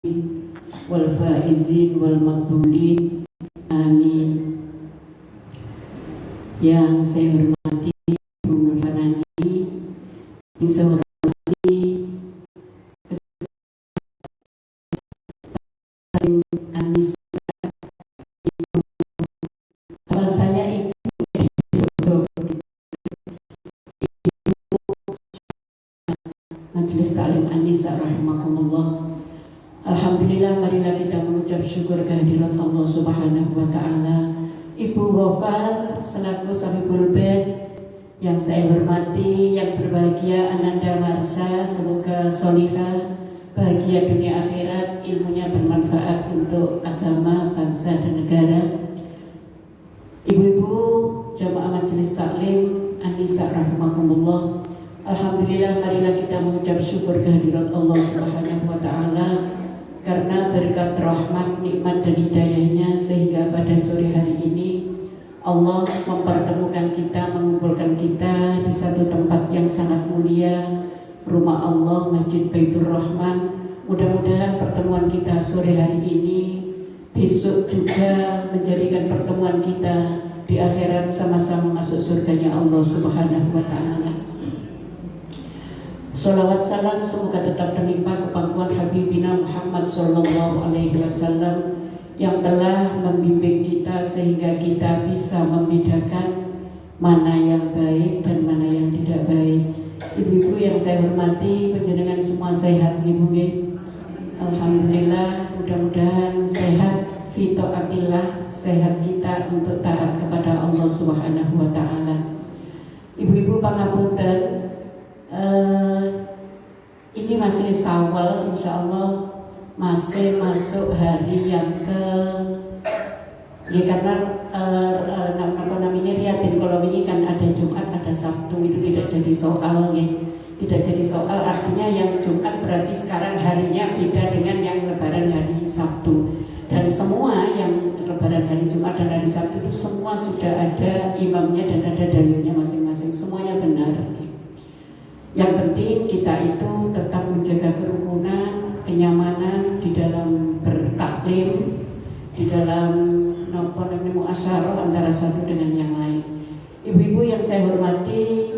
wal faizin wal maqbulin. Amin. Yang saya hormati Ibu Nurfanani, yang saya hormati Anissa, awal saya ini Majelis Ta'lim Anissa rahimakumullah. Alhamdulillah, marilah kita mengucap syukur kehadirat Allah Subhanahu wa taala. Ibu Ghafar selaku Sahibul Bait yang saya hormati, yang berbahagia Ananda Marsha, semoga solihah, bahagia dunia akhirat, ilmunya bermanfaat untuk agama, bangsa dan negara. Ibu-ibu jamaah Majelis Taklim Anissa rahimakumullah. Alhamdulillah, marilah kita mengucap syukur kehadirat Allah Subhanahu wa taala karena berkat rahmat, nikmat dan hidayahnya sehingga pada sore hari ini Allah mempertemukan kita, mengumpulkan kita di satu tempat yang sangat mulia, rumah Allah, Masjid Baitur Rahman. Mudah-mudahan pertemuan kita sore hari ini besok juga menjadikan pertemuan kita di akhirat sama-sama masuk surganya Allah Subhanahu wa taala. Salawat salam semoga tetap terlimpah ke pangkuan Habibina Muhammad Sallallahu Alaihi Wasallam yang telah membimbing kita sehingga kita bisa membedakan mana yang baik dan mana yang tidak baik. Ibu-ibu yang saya hormati, panjenengan semua sehat, Ibu. Alhamdulillah, mudah-mudahan sehat, fitaatillah, sehat kita untuk taat kepada Allah Subhanahu wa taala. Ibu-ibu pangapunten, ini masih Syawal, insya Allah masih masuk hari yang karena namanya Riyadin Kolom ini kan ada Jumat, ada Sabtu, itu tidak jadi soal tidak jadi soal, artinya yang Jumat berarti sekarang harinya beda dengan yang Lebaran hari Sabtu, dan semua yang Lebaran hari Jumat dan hari Sabtu itu semua sudah ada imamnya dan ada dalilnya masing-masing, semuanya benar. Yang penting kita itu tetap menjaga kerukunan, kenyamanan di dalam bertaklim, di dalam muasyarah antara satu dengan yang lain. Ibu-ibu yang saya hormati,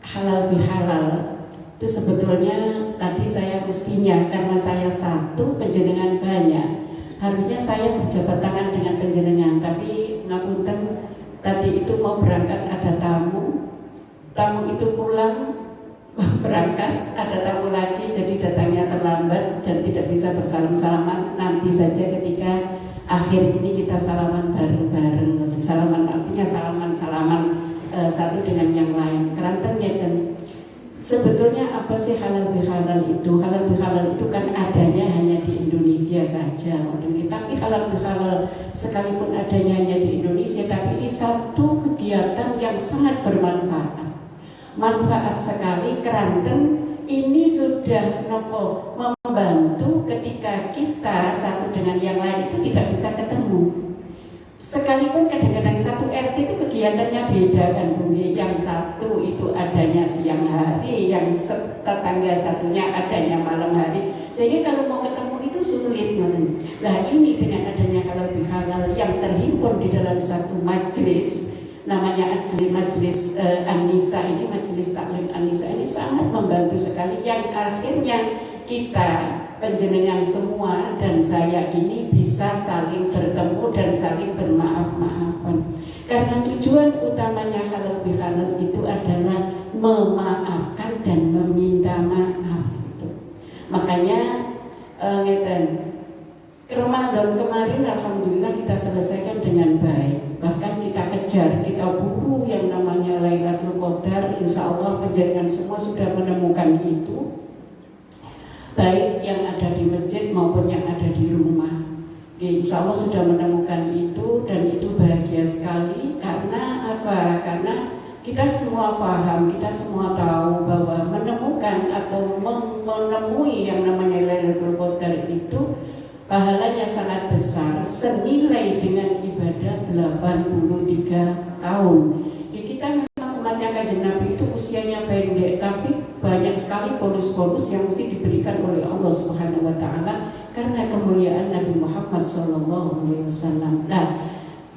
halal bihalal itu sebetulnya tadi saya mestinya, karena saya satu, penjenengan banyak, harusnya saya berjabat tangan dengan penjenengan, tapi ngapunten tadi itu mau berangkat ada tamu itu pulang berangkat, ada tamu lagi, jadi datangnya terlambat dan tidak bisa bersalam-salaman. Nanti saja ketika akhir ini kita salaman bareng-bareng. Salaman artinya salaman-salaman satu dengan yang lain. Keranten ngeten. Sebetulnya apa sih halal bihalal itu? Halal bihalal itu kan adanya hanya di Indonesia saja. Tapi halal bihalal sekalipun adanya hanya di Indonesia, tapi ini satu kegiatan yang sangat bermanfaat. Manfaat sekali, keranten ini sudah membantu ketika kita satu dengan yang lain itu tidak bisa ketemu. Sekalipun kadang-kadang satu RT itu kegiatannya beda kan, yang satu itu adanya siang hari, yang tetangga satunya adanya malam hari, sehingga kalau mau ketemu itu sulit. Nah ini dengan adanya halal bihalal yang terhimpun di dalam satu majelis, namanya Majelis Anissa ini, Majelis Taklim Anissa ini sangat membantu sekali, yang akhirnya kita penjenengan semua dan saya ini bisa saling bertemu dan saling bermaaf-maafan. Karena tujuan utamanya halal bihalal itu adalah memaafkan dan meminta maaf. Makanya Ramadan kemarin alhamdulillah kita selesaikan dengan baik. Bahkan kita kejar, kita buru yang namanya Lailatul Qadar. Insya Allah penjaringan semua sudah menemukan itu, baik yang ada di masjid maupun yang ada di rumah. Insya Allah sudah menemukan itu, dan itu bahagia sekali. Karena apa? Karena kita semua paham, kita semua tahu bahwa menemukan atau menemui yang namanya Lailatul Qadar itu pahalanya sangat besar, senilai dengan ibadah 83 tahun. Kita memang umatnya Kanjeng Nabi itu usianya pendek, tapi banyak sekali bonus-bonus yang mesti diberikan oleh Allah Subhanahu wa taala karena kemuliaan Nabi Muhammad SAW. Nah,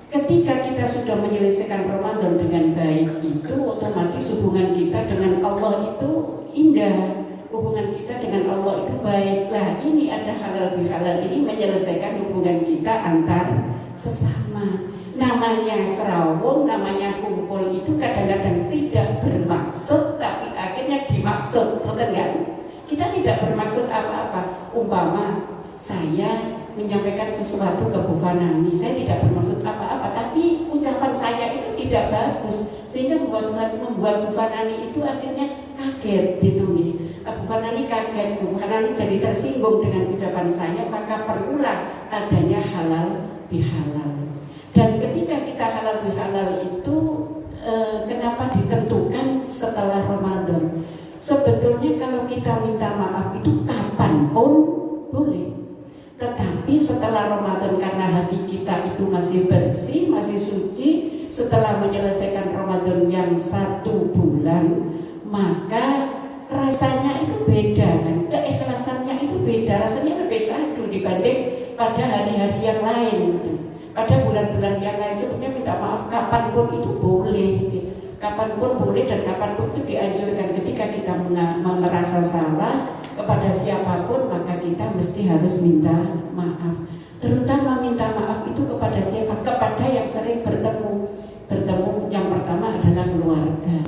ketika kita sudah menyelesaikan Ramadan dengan baik itu, otomatis hubungan kita dengan Allah itu indah, hubungan kita dengan Allah itu baik. Lah, ini ada halal bihalal, ini menyelesaikan hubungan kita antar sesama. Namanya serawung, namanya kumpul itu kadang-kadang tidak bermaksud, tapi akhirnya dimaksud, betul kan? Kita tidak bermaksud apa-apa. Umpama saya menyampaikan sesuatu ke Bu Fanani, saya tidak bermaksud apa-apa, tapi ucapan saya itu tidak bagus, sehingga membuat Bu Fanani itu akhirnya kaget gitu nih. Bu Fanani kaget, Bu Fanani jadi tersinggung dengan ucapan saya, maka perlulah adanya halal bihalal. Dan ketika kita halal bihalal itu kenapa ditentukan setelah Ramadan? Sebetulnya kalau kita minta maaf itu kapanpun boleh. Tetapi setelah Ramadan, karena hati kita itu masih bersih, masih suci, setelah menyelesaikan Ramadan yang 1 bulan, maka rasanya itu beda kan, keikhlasannya itu beda, rasanya lebih syahdu dibanding pada hari-hari yang lain. Pada bulan-bulan yang lain sebetulnya minta maaf kapanpun itu boleh, kapanpun boleh, dan kapanpun itu dianjurkan. Ketika kita merasa salah kepada siapapun, maka kita mesti harus minta maaf. Terutama minta maaf itu kepada siapa? Kepada yang sering bertemu. Yang pertama adalah keluarga.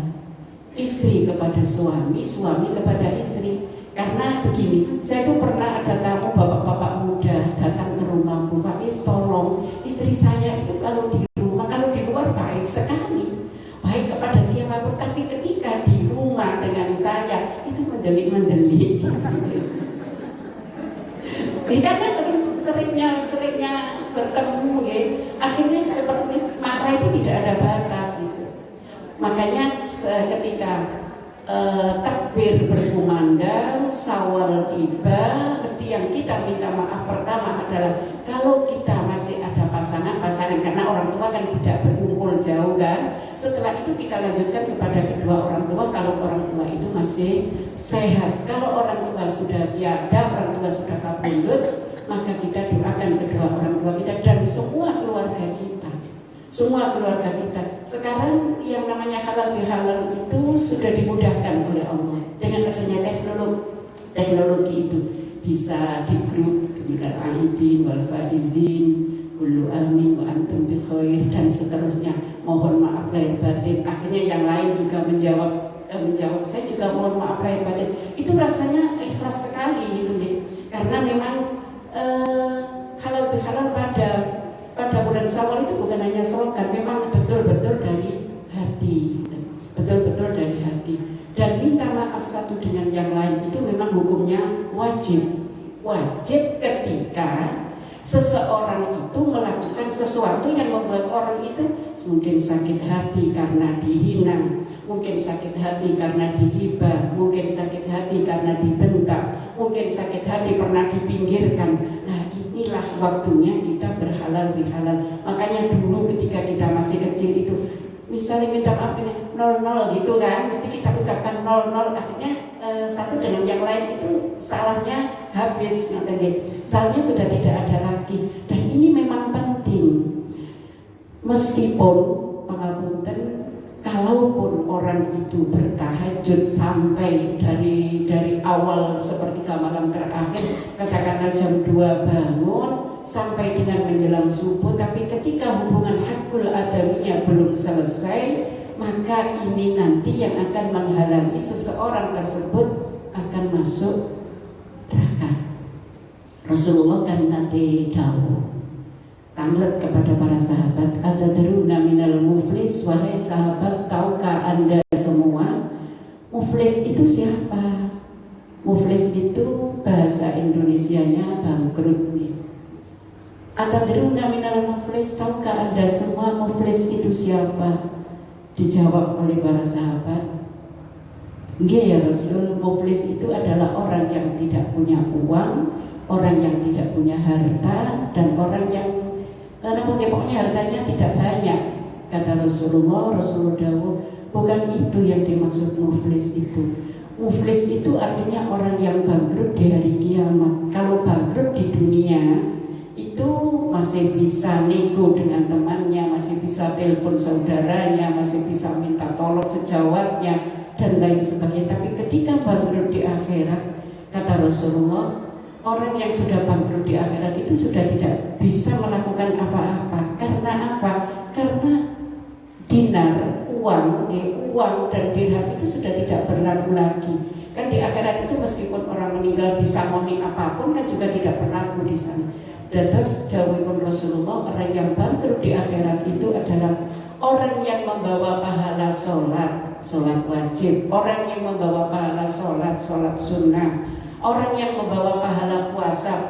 Istri kepada suami, suami kepada istri. Karena begini, saya tuh pernah ada tamu bapak-bapak muda datang ke rumah, Bu Faiz, tolong istri saya itu kalau di rumah, kalau di luar baik sekali, baik kepada siapapun, tapi ketika di rumah dengan saya itu mendelik-mendelik. Karena seringnya bertemu, ya, akhirnya seperti marah itu tidak ada batas. Gitu. Makanya ketika takbir berkumandang, Syawal tiba, mesti yang kita minta maaf pertama adalah kalau kita masih ada pasangan, karena orang tua kan tidak berkumpul jauh kan. Setelah itu kita lanjutkan kepada kedua orang tua kalau orang tua itu masih sehat. Kalau orang tua sudah tiada, orang tua sudah kabundut, maka kita doakan kedua orang tua kita dan semua keluarga kita. Semua keluarga kita. Sekarang yang namanya halal bihalal itu sudah dimudahkan oleh Allah dengan adanya teknologi itu bisa di grup minal aidin wal faizin kullu amin wa antum bi khair dan seterusnya. Mohon maaf lahir batin. Akhirnya yang lain juga menjawab saya juga mohon maaf lahir batin. Itu rasanya ikhlas sekali gitu nih. Karena memang halal bihalal pada bulan Syawal itu bukan hanya slogan, memang betul-betul dari hati, betul-betul dari hati. Dan minta maaf satu dengan yang lain itu memang hukumnya wajib ketika seseorang itu melakukan sesuatu yang membuat orang itu mungkin sakit hati karena dihina, mungkin sakit hati karena dihibah, mungkin sakit hati karena dibentak, mungkin sakit hati pernah dipinggirkan. Nah, inilah waktunya kita berhalal bihalal. Makanya dulu ketika kita masih kecil itu, misalnya minta maaf ini 00 gitu kan, mesti kita ucapkan 00, akhirnya satu dengan yang lain itu salahnya habis, salahnya sudah tidak ada lagi. Dan ini memang penting. Meskipun pengapunten, kalaupun orang itu bertahajud sampai dari awal sepertiga malam terakhir, katakanlah jam 2 bangun sampai dengan menjelang subuh, tapi ketika hubungan hakul adamiyah belum selesai, maka ini nanti yang akan menghalangi seseorang tersebut akan masuk neraka. Rasulullah kan nanti dawuh tanglet kepada para sahabat, atadruna minal muflis, wahai sahabat, tahukah anda semua muflis itu siapa? Muflis itu bahasa Indonesianya bangkrut nih. Atadruna minal muflis, tahukah anda semua muflis itu siapa? Dijawab oleh para sahabat, nggih ya Rasul, muflis itu adalah orang yang tidak punya uang, orang yang tidak punya harta, dan orang yang pokoknya hartanya tidak banyak. Kata Rasulullah dawuh, bukan itu yang dimaksud muflis itu. Muflis itu artinya orang yang bangkrut di hari kiamat. Kalau bangkrut di dunia itu masih bisa nego dengan temannya, masih bisa telepon saudaranya, masih bisa minta tolong sejawatnya dan lain sebagainya. Tapi ketika bangkrut di akhirat, kata Rasulullah, orang yang sudah bangkrut di akhirat itu sudah tidak bisa melakukan apa-apa. Karena apa? Karena dinar, uang dan dirham itu sudah tidak berlaku lagi. Kan di akhirat itu meskipun orang meninggal disamoni apapun kan juga tidak berlaku di sana. Dan terus dawuhipun Rasulullah, orang yang bangkrut di akhirat itu adalah orang yang membawa pahala sholat wajib, orang yang membawa pahala sholat sunnah, orang yang membawa pahala puasa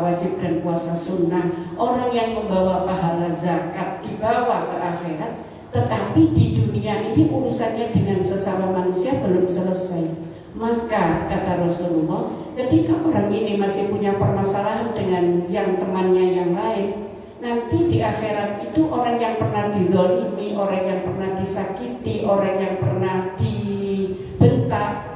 wajib dan puasa sunnah, orang yang membawa pahala zakat dibawa ke akhirat. Tetapi di dunia ini urusannya dengan sesama manusia belum selesai. Maka kata Rasulullah, ketika orang ini masih punya permasalahan dengan yang temannya yang lain, nanti di akhirat itu orang yang pernah dizalimi, orang yang pernah disakiti, orang yang pernah dibentak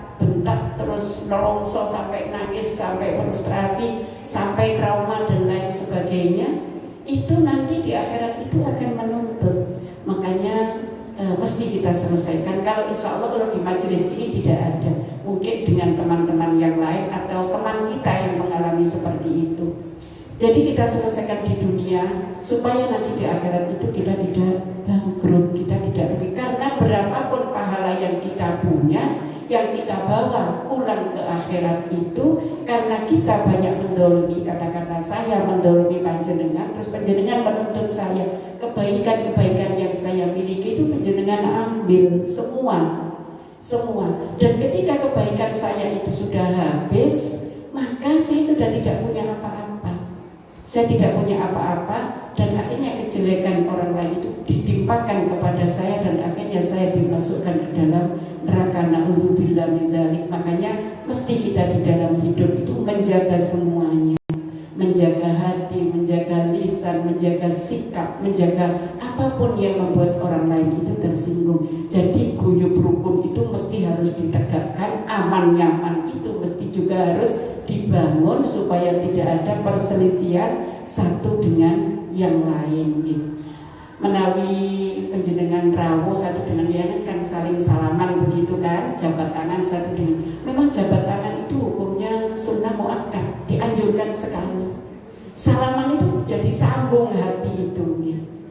terus nelongso sampai nangis, sampai frustrasi, sampai trauma dan lain sebagainya, itu nanti di akhirat itu akan menuntut. Makanya mesti kita selesaikan. Kalau insya Allah kalau di majelis ini tidak ada, mungkin dengan teman-teman yang lain atau teman kita yang mengalami seperti itu. Jadi kita selesaikan di dunia supaya nanti di akhirat itu kita tidak bangkrut, kita tidak rugi. Karena berapapun pahala yang kita punya, yang kita bawa pulang ke akhirat itu, karena kita banyak mendolimi, kata-kata saya mendolimi panjenengan, terus panjenengan menuntut saya, kebaikan-kebaikan yang saya miliki itu panjenengan ambil semua. Dan ketika kebaikan saya itu sudah habis, maka saya sudah tidak punya apa-apa. Saya tidak punya apa-apa, dan akhirnya kejelekan orang lain itu ditimpakan kepada saya, dan akhirnya saya dimasukkan ke dalam neraka. Na'udzubillah min dzalik. Makanya mesti kita di dalam hidup itu menjaga semuanya, menjaga hati, menjaga lisan, menjaga sikap, menjaga apapun yang membuat orang lain itu tersinggung. Jadi guyub rukun itu mesti harus ditegakkan, aman nyaman itu mesti juga harus dibangun supaya tidak ada perselisihan satu dengan yang lain. Menawi penjenengan rawuh satu dengan yang lain kan saling salaman begitu kan, jabat tangan satu dengan. Memang jabat tangan itu hukumnya sunnah muakkad, dianjurkan sekali. Salaman itu jadi sambung hati itu.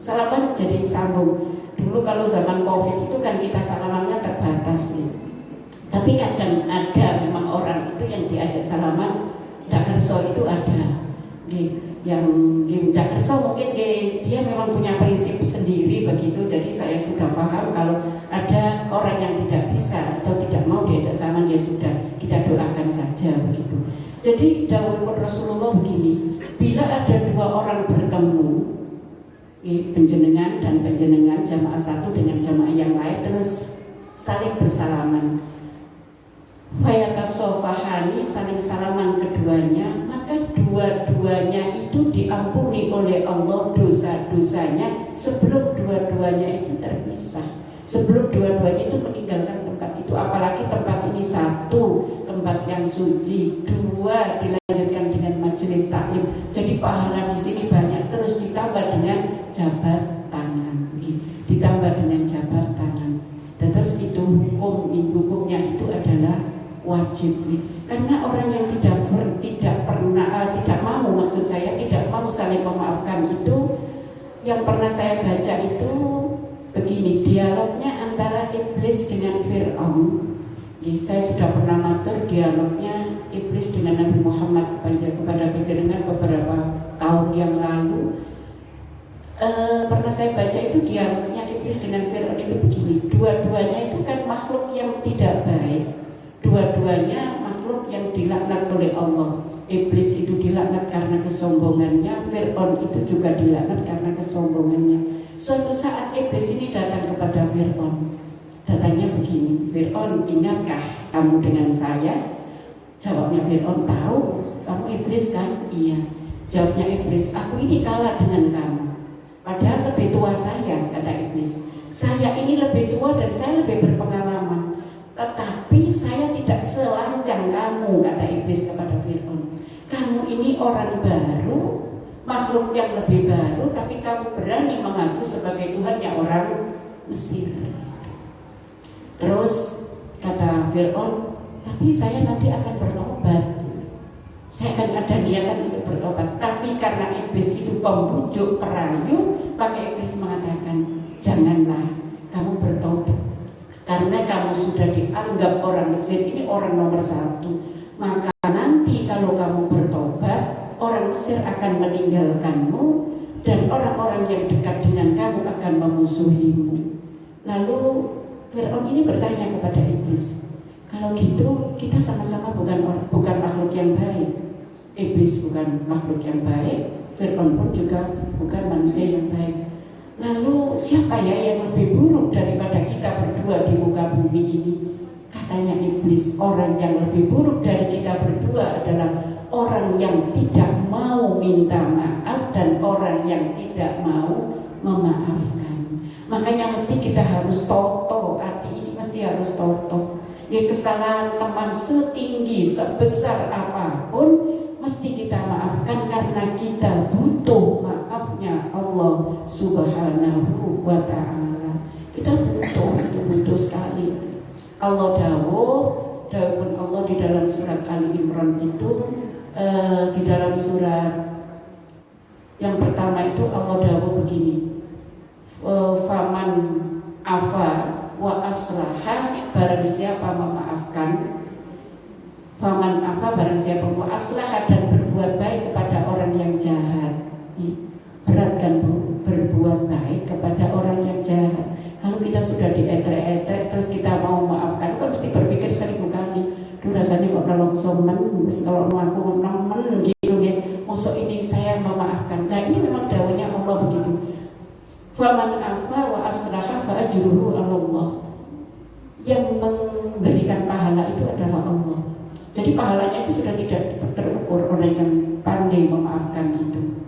Salaman jadi sambung. Dulu kalau zaman Covid itu kan kita salamannya terbatas nih. Tapi kadang ada memang orang itu yang diajak salaman ndak kerso itu ada. Yang ndak kerso mungkin dia memang punya prinsip sendiri begitu. Jadi saya sudah paham kalau ada orang yang tidak bisa atau tidak mau diajak salaman, ya sudah, kita doakan saja begitu. Jadi dawuh Rasulullah begini, bila ada dua orang bertemu, penjenengan dan penjenengan, jamaah satu dengan jamaah yang lain, terus saling bersalaman, fayatasofahani, saling salaman keduanya, maka dua-duanya itu diampuni oleh Allah dosa-dosanya sebelum dua-duanya itu terpisah, sebelum dua-duanya itu meninggalkan tempat itu. Apalagi tempat ini satu, tempat yang suci, dua dilanjutkan dengan majelis taklim. Jadi pahala di sini banyak, terus ditambah dengan jabat tangan, ditambah dengan jabat tangan. Dan terus itu hukumnya itu adalah wajib, karena orang yang tidak mau, maksud saya tidak mau saling memaafkan itu, yang pernah saya baca itu begini, dialognya antara iblis dengan Fir'aun. Saya sudah pernah matur dialognya iblis dengan Nabi Muhammad kepada panjenengan beberapa tahun yang lalu. Pernah saya baca itu dialognya iblis dengan Fir'aun itu begini, dua-duanya itu kan makhluk yang tidak baik, dua-duanya makhluk yang dilaknat oleh Allah. Iblis itu dilaknat karena kesombongannya, Fir'aun itu juga dilaknat karena kesombongannya. Suatu saat iblis ini datang kepada Fir'aun. Datangnya begini, Fir'aun, ingatkah kamu dengan saya? Jawabnya Fir'aun, tahu, kamu iblis kan? Iya. Jawabnya iblis, aku ini kalah dengan kamu. Padahal lebih tua saya, kata iblis. Saya ini lebih tua dan saya lebih berpengalaman. Tetapi saya tidak selancang kamu, kata iblis kepada Fir'aun. kamu ini orang baru, makhluk yang lebih baru, tapi kamu berani mengaku sebagai Tuhannya orang Mesir. Terus kata Fir'aun, tapi saya nanti akan bertobat, saya akan ada niatan untuk bertobat. Tapi karena iblis itu pembujuk, perayu, maka iblis mengatakan, janganlah kamu bertobat, karena kamu sudah dianggap orang Mesir ini orang nomor satu. Maka nanti kalau kamu bertobat, orang Mesir akan meninggalkanmu dan orang-orang yang dekat dengan kamu akan memusuhimu. Lalu Fir'aun ini bertanya kepada iblis, kalau gitu kita sama-sama bukan makhluk yang baik. Iblis bukan makhluk yang baik, Fir'aun pun juga bukan manusia yang baik. Lalu siapa ya yang lebih buruk daripada kita berdua di muka bumi ini? Katanya iblis, orang yang lebih buruk dari kita berdua adalah orang yang tidak mau minta maaf dan orang yang tidak mau memaafkan. Makanya mesti kita harus toto, hati ini mesti harus toto. Ya, kesalahan teman setinggi, sebesar apapun mesti kita maafkan, karena kita butuh maafnya Allah Subhanahu wa ta'ala. Kita butuh sekali. Allah dawuh Allah di dalam surat Ali Imran itu, di dalam surat yang pertama itu Allah dawuh begini, faman afa wa aslaha, barang siapa memaafkan, faman afa, barang siapa wa aslaha, dan berbuat baik kepada orang yang jahat. Berat kan Bu, berbuat baik kepada orang yang jahat. Kalau kita sudah dietrek-etrek terus kita mau maafkan, kan mesti berpikir 1000 kali. Duh, rasanya kok nolong somen, kalau aku nemen gitu ya. Maksud ini saya memaafkan. Nah, ini memang dawanya Allah begitu. Faman afa wa aslaha fa ajruhu 'ala Allah. Yang memberikan pahala itu adalah Allah. Jadi pahalanya itu sudah tidak terukur orang yang pandai memaafkan itu.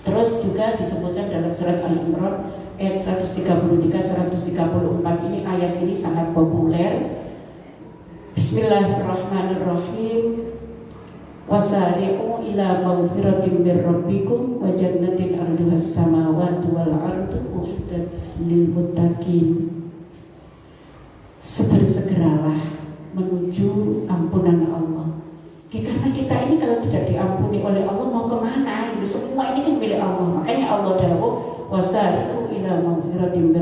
Terus juga disebutkan dalam surat Al-Imran ayat 133-134 ini, ayat ini sangat populer. Bismillahirrahmanirrahim. Wasari'u ila maghfiratin mir rabbikum wa jannatin 'arduhas samawati wal ardu uiddat lil muttaqin. Sebersegeralah menuju ampunan Allah. Karena kita ini kalau tidak diampuni oleh Allah mau kemana? Ini semua ini kan milik Allah. Makanya Allah dawuh wasari'u ila maghfiratin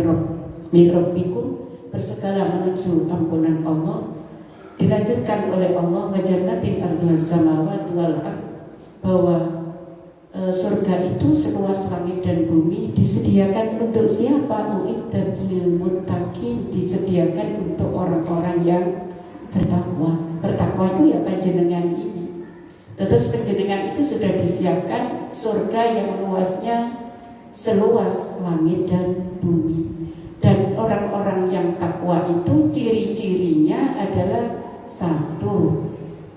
mir rabbikum, bersegeralah menuju ampunan Allah. Dilanjutkan oleh Allah wajannatin ardhas samawati wal ard, bahwa surga itu seluas langit dan bumi, disediakan untuk siapa? Uiddat lil muttaqin, disediakan untuk orang-orang yang bertakwa. Bertakwa itu ya panjenengan ini. Terus panjenengan itu sudah disiapkan surga yang luasnya seluas langit dan bumi. Dan orang-orang yang takwa itu ciri-cirinya adalah satu,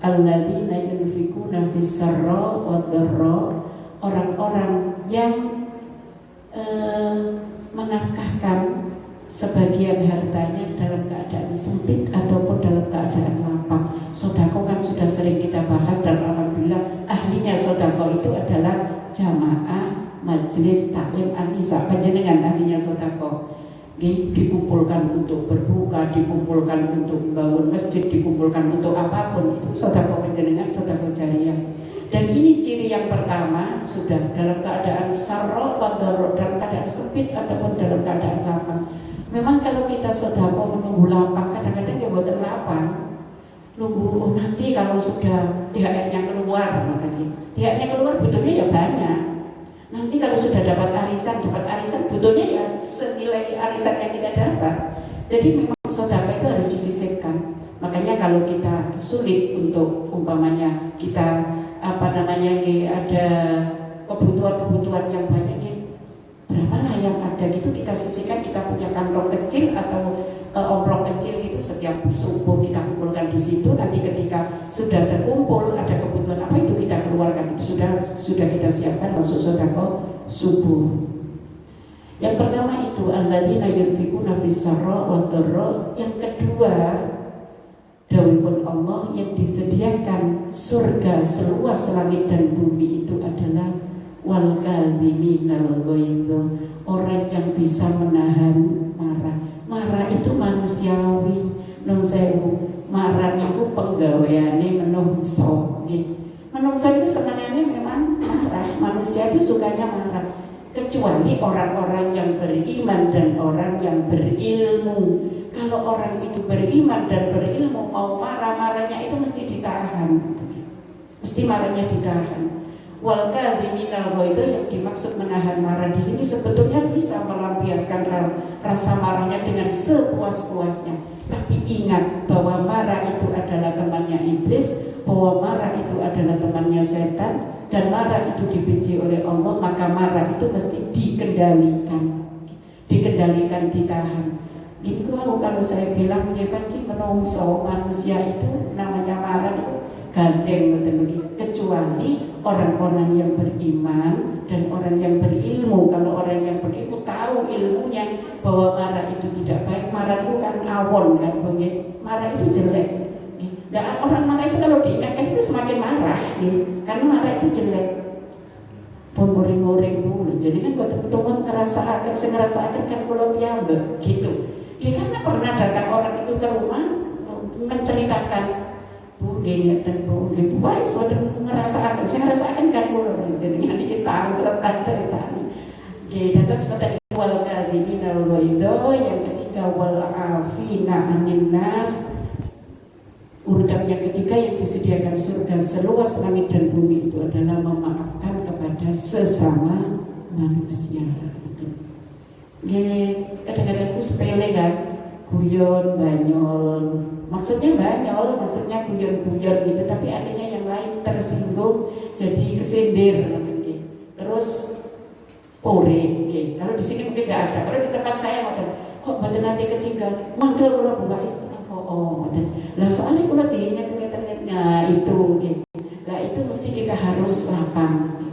alladzina yunfikuna fis sarra wad dharra, orang-orang yang menafkahkan sebagian hartanya dalam keadaan sempit ataupun dalam keadaan lapang. Sodako kan sudah sering kita bahas, dan alhamdulillah ahlinya sodako itu adalah jamaah majelis taklim an-nisa. Panjenengan ahlinya sodako, dikumpulkan untuk berbuka, dikumpulkan untuk membangun masjid, dikumpulkan untuk apapun, itu sodako panjenengan, sodako jariyah. Dan ini ciri yang pertama, sudah dalam keadaan sarro atau dalam keadaan sempit ataupun dalam keadaan lapang. Memang kalau kita sodako menunggu lapang, kadang-kadang ya buatan lapang, nunggu nanti kalau sudah THR-nya keluar, makanya THR-nya keluar butuhnya ya banyak. Nanti kalau sudah dapat arisan butuhnya ya senilai arisan yang kita dapat. Jadi memang sedekah itu harus disisihkan. Makanya kalau kita sulit untuk umpamanya kita ada kebutuhan yang banyak, berapa lah yang ada gitu kita sisihkan. Kita punya kantong kecil atau omplok kecil gitu, setiap subuh kita kumpulkan di situ. Nanti ketika sudah terkumpul ada kebutuhan apa itu kita keluarkan, itu sudah kita siapkan masuk sedekah subuh. Yang pertama itu alladzina yunfikuna fis sarra wad dharra. Yang kedua, dawuhipun Allah, yang disediakan surga seluas langit dan bumi itu adalah wal kadhiminal ghaidh, orang yang bisa menahan marah. Marah itu manusiawi. Nun sewu, marah itu penggaweane menungso nggih. Menungso itu senangannya memang marah, manusia itu sukanya marah. Kecuali orang-orang yang beriman dan orang yang berilmu. Kalau orang itu beriman dan berilmu mau marah, marahnya itu mesti ditahan. Mesti marahnya ditahan. Wal kadhiminal ghaidh, itu yang dimaksud menahan marah di sini sebetulnya bisa melampiaskan rasa marahnya dengan sepuas-puasnya. Tapi ingat bahwa marah itu adalah temannya iblis, bahwa marah itu adalah temannya setan, dan marah itu dibenci oleh Allah. Maka marah itu mesti dikendalikan, ditahan. Gitu kalau saya bilang sih menungso manusia itu namanya marah itu gandeng betul, kecuali orang-orang yang beriman dan orang yang berilmu. Kalau orang yang berilmu tahu ilmunya bahwa marah itu tidak baik. Marah itu kan awon kan, marah itu jelek. Dan orang marah itu kalau diingatkan itu semakin marah, karena marah itu jelek. Pun muring-muring dulu, jadi kan betul-betul ngerasa kan kalau piambek gitu. Karena pernah datang orang itu ke rumah menceritakan, Bu, gini Bu, wah, sudah ngerasakan, saya ngerasakan kan pulau, jadi nanti kita letak ceritanya. Terus kata wal kadhiminal ghaidh, yang ketiga wal afina anin nas. Urutan yang ketiga yang disediakan surga seluas langit dan bumi itu adalah memaafkan kepada sesama manusia. Kadang-kadang itu sepele kan, guyon, banyol. Maksudnya banyol, maksudnya guyon-guyon gitu, tapi akhirnya yang lain tersinggung, jadi kesindir. Terus pore, kalau di sini mungkin nggak ada. Kalau di tempat saya kok badan nanti ketiga, manggil kalau buka istana. Lah soalnya kalau ternyata itu, lah itu mesti kita harus lapang.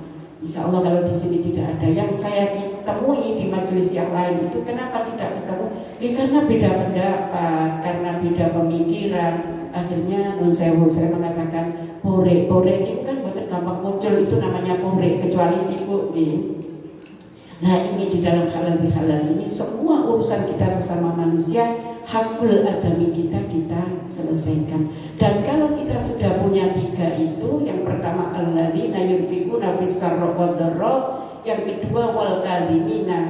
Insya Allah kalau di sini tidak ada. Yang saya temui di majelis yang lain itu kenapa tidak ketemu? Karena beda pendapat, karena beda pemikiran. Akhirnya saya mengatakan pore ini kan bukan gampang muncul, itu namanya pore, kecuali sibuk. Nah ini di dalam halal bihalal ini semua urusan kita sesama manusia, hakul adami kita selesaikan. Dan kalau kita sudah punya tiga itu, yang pertama alladzina yunfikuna fis sarra wad dharra, yang kedua wal kadhiminal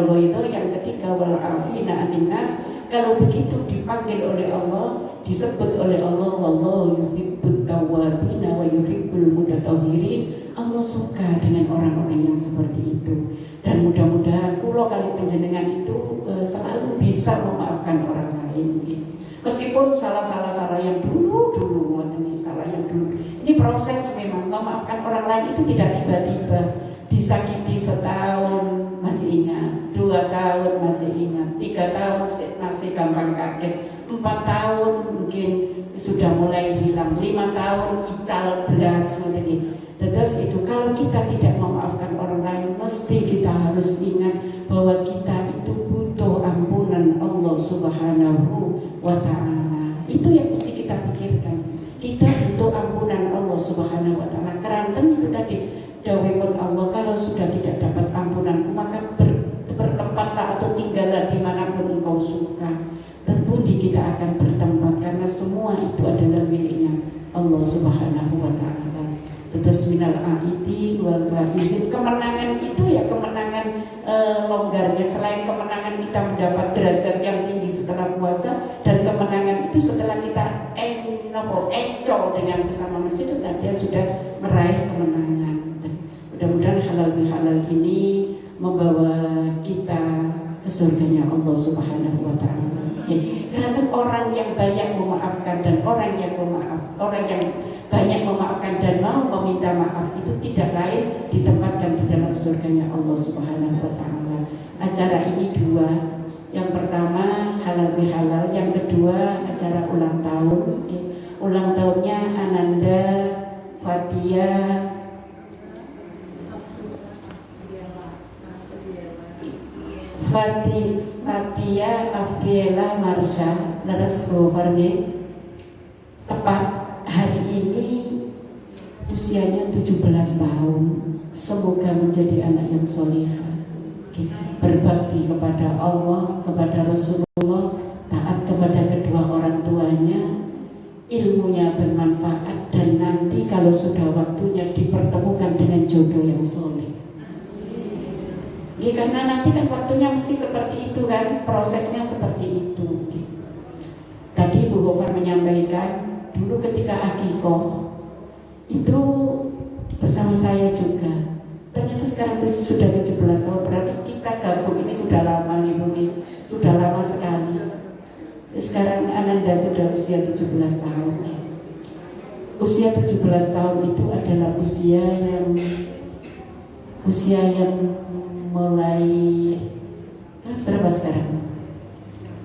ghaidh, yang ketiga wal afina anin nas. Kalau begitu dipanggil oleh Allah, disebut oleh Allah, wallahu yuhibbut tawwabina wa yuhibbul mutatahhirin. Allah suka dengan orang-orang yang seperti itu. Dan mudah-mudahan kula kali panjenengan itu selalu bisa memaafkan orang lain. Meskipun salah yang dulu salah yang dulu. Ini proses memang, memaafkan orang lain itu tidak tiba-tiba. Disakiti setahun masih ingat, 2 tahun masih ingat, 3 tahun masih gampang kaget, 4 tahun mungkin sudah mulai hilang, 5 tahun ical belas gitu. Terus itu kalau kita tidak memaafkan orang lain, mesti kita harus ingat bahwa kita itu butuh ampunan Allah Subhanahu wa Ta'ala. Itu yang mesti kita pikirkan. Kita butuh ampunan Allah Subhanahu wa Ta'ala. Keranten itu tadi dawuhipun Allah, kalau sudah tidak dapat ampunan, maka bertempatlah atau tinggallah dimanapun engkau suka. Tentu kita akan bertempat karena semua itu adalah miliknya Allah Subhanahu wa Ta'ala. Terus minal aidi wal faizin, kemenangan itu ya kemenangan longgarnya. Selain kemenangan kita mendapat derajat yang tinggi setelah puasa, dan kemenangan itu setelah kita enjoy dengan sesama manusia, itu dia sudah meraih kemenangan. Mudah-mudahan halal bihalal ini membawa kita ke surganya Allah Subhanahu wa Ta'ala. Karena orang yang banyak memaafkan dan orang yang banyak memaafkan dan mau meminta maaf itu tidak lain ditempatkan di dalam surganya Allah Subhanahu wa Ta'ala. Acara ini 2. Yang pertama halal bihalal, yang kedua acara ulang tahun. Ulang tahunnya Ananda Fatia Afriela Marsha leres Warni. Tepat hari ini usianya 17 tahun, semoga menjadi anak yang solihah, berbakti kepada Allah, kepada Rasulullah, taat kepada kedua orang tuanya, ilmunya bermanfaat, dan nanti kalau sudah waktunya dipertemukan dengan jodoh yang soleh. Karena nanti kan waktunya mesti seperti itu kan, prosesnya seperti itu. Tadi Bu Gofar menyampaikan, dulu ketika akikoh itu bersama saya juga. Ternyata sekarang sudah 17 tahun, berarti kita gabung ini sudah lama gitu, sudah lama sekali. Sekarang Ananda sudah usia 17 tahun. Usia 17 tahun itu adalah usia yang mulai kelas berapa sekarang?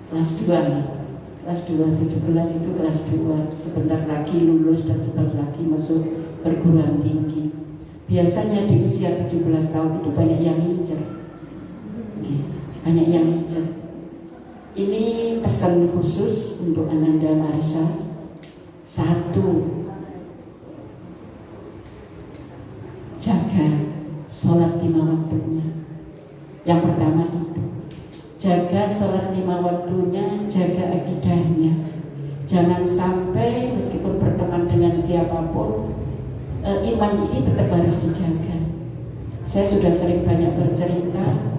Kelas 2. Kelas 2, 17 itu kelas 2. Sebentar lagi lulus dan sebentar lagi masuk perguruan tinggi. Biasanya di usia 17 tahun itu banyak yang hijrah. Banyak yang hijrah. Ini pesan khusus untuk Ananda Marsha. 1, jaga sholat 5 waktunya. Yang pertama itu, jaga sholat 5 waktunya, jaga akidahnya. Jangan sampai meskipun berteman dengan siapapun, iman ini tetap harus dijaga. Saya sudah sering banyak bercerita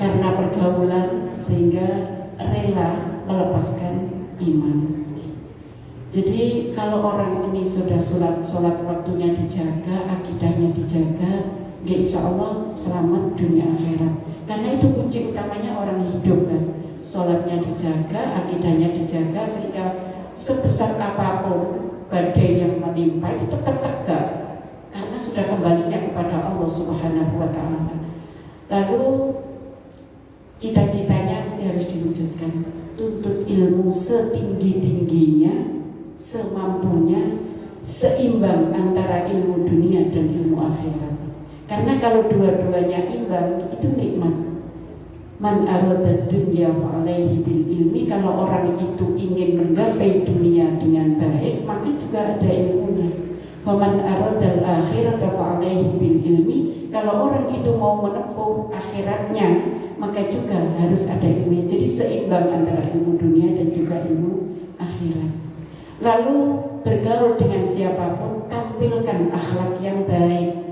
karena pergaulan sehingga rela melepaskan iman. Jadi kalau orang ini sudah sholat waktunya dijaga, akidahnya dijaga, ya insya Allah selamat dunia akhirat. Karena itu kunci utamanya orang hidup kan. Sholatnya dijaga, akidahnya dijaga, sehingga sebesar apapun badai yang menimpa itu tetap tegak, karena sudah kembalinya kepada Allah Subhanahu wa Ta'ala. Lalu cita-citanya mesti harus diwujudkan. Tuntut ilmu setinggi-tingginya, semampunya, seimbang antara ilmu dunia dan ilmu akhirat. Karena kalau dua-duanya imbang itu nikmat. Man arada dunya fa'alaihi bil ilmi. Kalau orang itu ingin menggapai dunia dengan baik, maka juga ada ilmunya. Wa man arada al-akhirata fa'alaihi bil ilmi. Kalau orang itu mau menempuh akhiratnya, maka juga harus ada ilmu. Jadi seimbang antara ilmu dunia dan juga ilmu akhirat. Lalu bergaul dengan siapapun, tampilkan akhlak yang baik.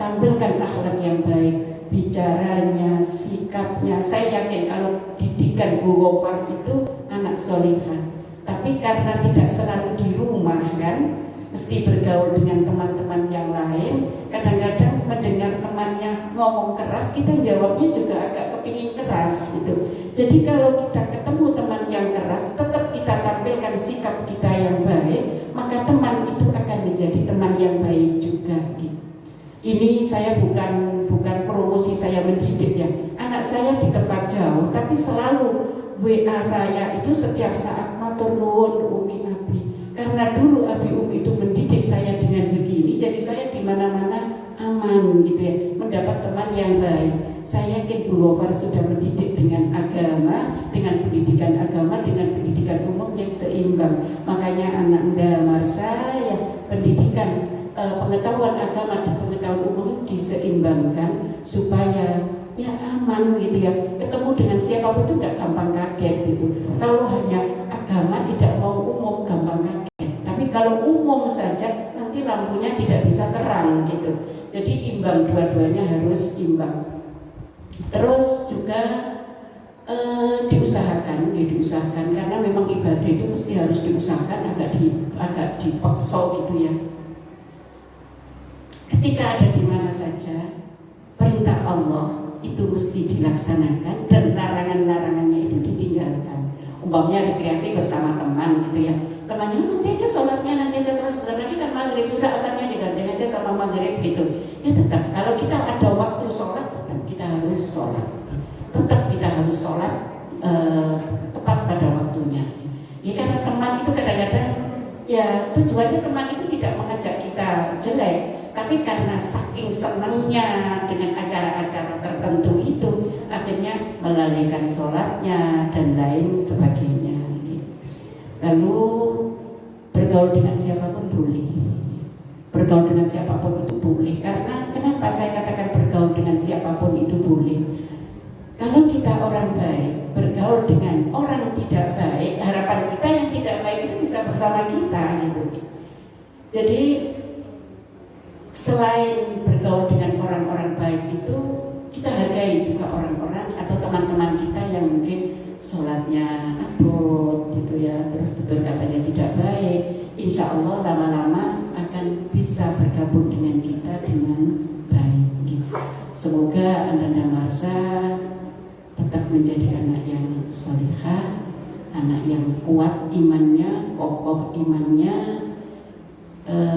Tampilkan akhlak yang baik, bicaranya, sikapnya. Saya yakin kalau didikan Bu Gofar itu anak solihah. Tapi karena tidak selalu di rumah kan, mesti bergaul dengan teman-teman yang lain. Kadang-kadang mendengar temannya ngomong keras, kita jawabnya juga agak kepingin keras gitu. Jadi kalau kita ketemu teman yang keras, tetap kita tampilkan sikap kita yang baik, maka teman itu akan menjadi teman yang baik juga gitu. Ini saya bukan promosi saya mendidik ya. Anak saya di tempat jauh, tapi selalu WA saya itu setiap saat matur nuwun Umi Abi. Karena dulu Abi Umi itu mendidik saya dengan begini, jadi saya di mana-mana aman gitu ya, mendapat teman yang baik. Saya yakin Bu Gofar sudah mendidik dengan agama, dengan pendidikan agama, dengan pendidikan umum yang seimbang. Makanya Ananda Marsha ya, pendidikan pengetahuan agama dan pengetahuan umum diseimbangkan supaya ya aman gitu ya. Ketemu dengan siapapun itu tidak gampang kaget gitu. Kalau hanya agama tidak mau umum gampang kaget. Tapi kalau umum saja nanti lampunya tidak bisa terang gitu. Jadi imbang, dua-duanya harus imbang. Terus juga diusahakan karena memang ibadah itu mesti harus diusahakan, agak dipaksa gitu ya. Ketika ada di mana saja, perintah Allah itu mesti dilaksanakan dan larangan-larangannya itu ditinggalkan. Umpamanya rekreasi bersama teman gitu ya, temannya nanti aja sholatnya, sebentar lagi kan maghrib, sudah asarnya digandeng aja sama maghrib gitu. Ya tetap, kalau kita ada waktu sholat, tetap kita harus sholat. Tetap kita harus sholat tepat pada waktunya. Ya karena teman itu kadang-kadang ya tujuannya teman itu tidak mengajak kita jelek, tapi karena saking senangnya dengan acara-acara tertentu itu, akhirnya melalaikan sholatnya dan lain sebagainya. Lalu bergaul dengan siapapun boleh, bergaul dengan siapapun itu boleh. Karena kenapa saya katakan bergaul dengan siapapun itu boleh? Kalau kita orang baik bergaul dengan orang tidak baik, harapan kita yang tidak baik itu bisa bersama kita gitu. Jadi selain bergaul dengan orang-orang baik itu, kita hargai juga orang-orang atau teman-teman kita yang mungkin sholatnya abot gitu ya, terus tutur katanya tidak baik. Insya Allah lama-lama akan bisa bergabung dengan kita dengan baik gitu. Semoga Ananda Marsha tetap menjadi anak yang salihah, anak yang kuat imannya, kokoh imannya,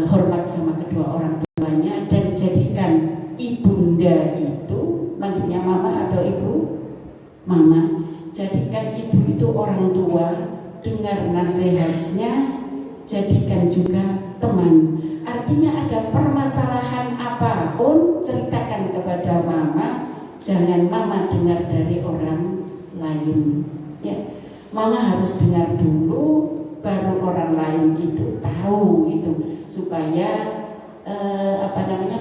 hormat sama kedua orang tuanya, dan jadikan ibunda itu, manggilnya mama atau ibu, mama, jadikan ibu itu orang tua, dengar nasihatnya, jadikan juga teman. Artinya ada permasalahan apapun, ceritakan kepada mama, jangan mama dengar dari orang lain ya. Mama harus dengar dulu, baru orang lain itu tahu itu, supaya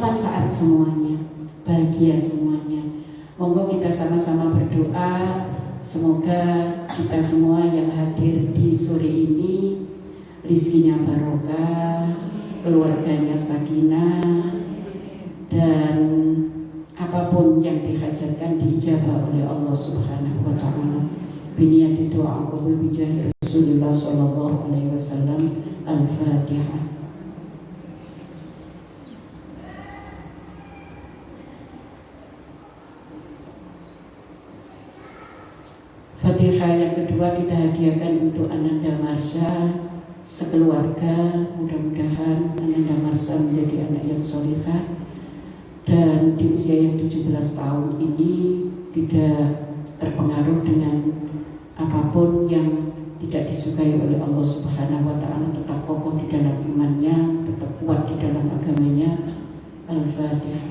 manfaat semuanya, bahagia semuanya. Monggo kita sama-sama berdoa, semoga kita semua yang hadir di sore ini rizkinya barokah, keluarganya sakinah, dan apapun yang dihajatkan diijabah oleh Allah Subhanahu wa taala. Biniyati doa qabul bijahi Rasulullah sallallahu alaihi wasallam. Al-Fatihah. Fatihah yang kedua kita hadiahkan untuk Ananda Marsha sekeluarga. Mudah-mudahan Ananda Marsha menjadi anak yang solihah dan di usia yang 17 tahun ini tidak terpengaruh dengan apapun yang tidak disukai oleh Allah Subhanahu wa taala, tetap kokoh di dalam imannya, tetap kuat di dalam agamanya. Al-Fatihah.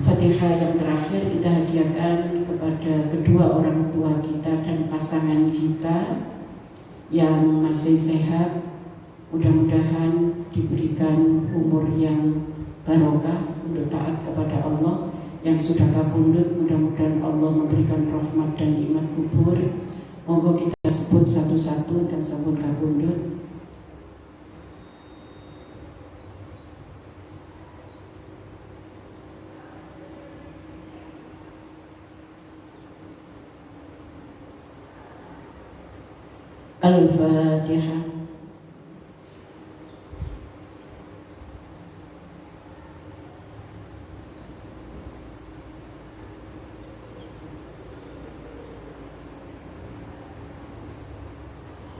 Fatihah yang terakhir kita hadiahkan kepada kedua orang tua kita dan pasangan kita yang masih sehat, mudah-mudahan diberikan umur yang barokah untuk taat kepada Allah. Yang sudah kabundut, mudah-mudahan Allah memberikan rahmat dan nikmat kubur. Monggo kita sebut satu-satu dan sampun kabundut. Al-Fatihah.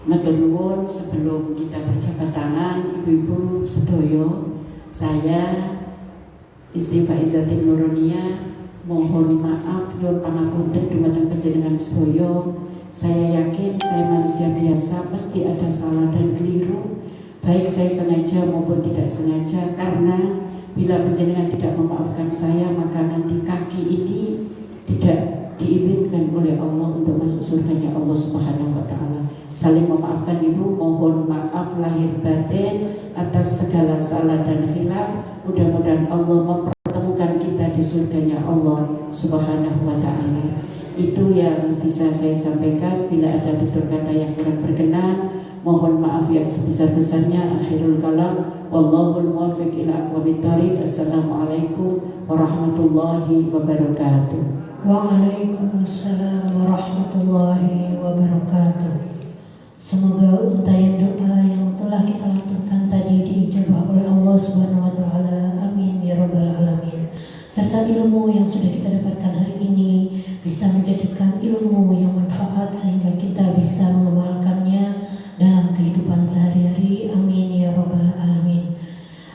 Matur nuwun, sebelum kita berjabat tangan, ibu-ibu sedoyo, saya istri Pak Izzatin Nuronia mohon maaf nyuwun pangapunten dumateng panjenengan sedoyo. Saya yakin saya manusia biasa, pasti ada salah dan keliru, baik saya sengaja maupun tidak sengaja. Karena bila panjenengan tidak memaafkan saya, maka nanti kaki ini tidak diizinkan oleh Allah untuk masuk surganya Allah Subhanahu wa taala. Saling memaafkan ibu, mohon maaf lahir batin atas segala salah dan khilaf. Mudah-mudahan Allah mempertemukan kita di surganya Allah Subhanahu wa taala. Itu yang bisa saya sampaikan. Bila ada tutur kata yang kurang berkenan, mohon maaf yang sebesar-besarnya. Akhirul kalam, wallahul muwaffiq ila aqwamit thoriq. Assalamualaikum warahmatullahi wabarakatuh. Waalaikumsalam warahmatullahi wabarakatuh. Semoga untayan doa yang telah kita lakukan tadi diijabah oleh Allah Subhanahu wa taala. Amin ya rabbal alamin. Serta ilmu yang sudah kita dapatkan hari ini bisa menjadikan ilmu yang manfaat sehingga kita bisa mengamalkannya dalam kehidupan sehari-hari. Amin ya rabbal alamin.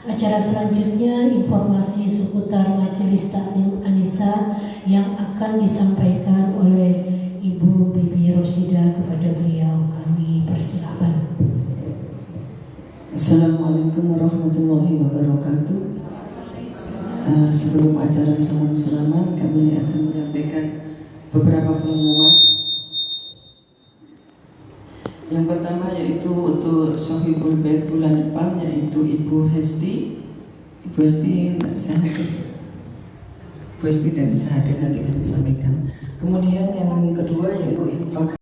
Acara selanjutnya informasi seputar Majelis Taklim Anisa yang akan disampaikan oleh Ibu Bibi Rosida. Kepada beliau kami persilakan. Assalamualaikum warahmatullahi wabarakatuh. sebelum acara salaman kami akan menyampaikan beberapa pengumuman. Yang pertama yaitu untuk Sohibul Bait bulan depan, yaitu Ibu Hesti. Ibu Hesti tidak bisa hadir. Ibu Hesti tidak bisa hadir, nanti kami sampaikan. Kemudian yang kedua yaitu infak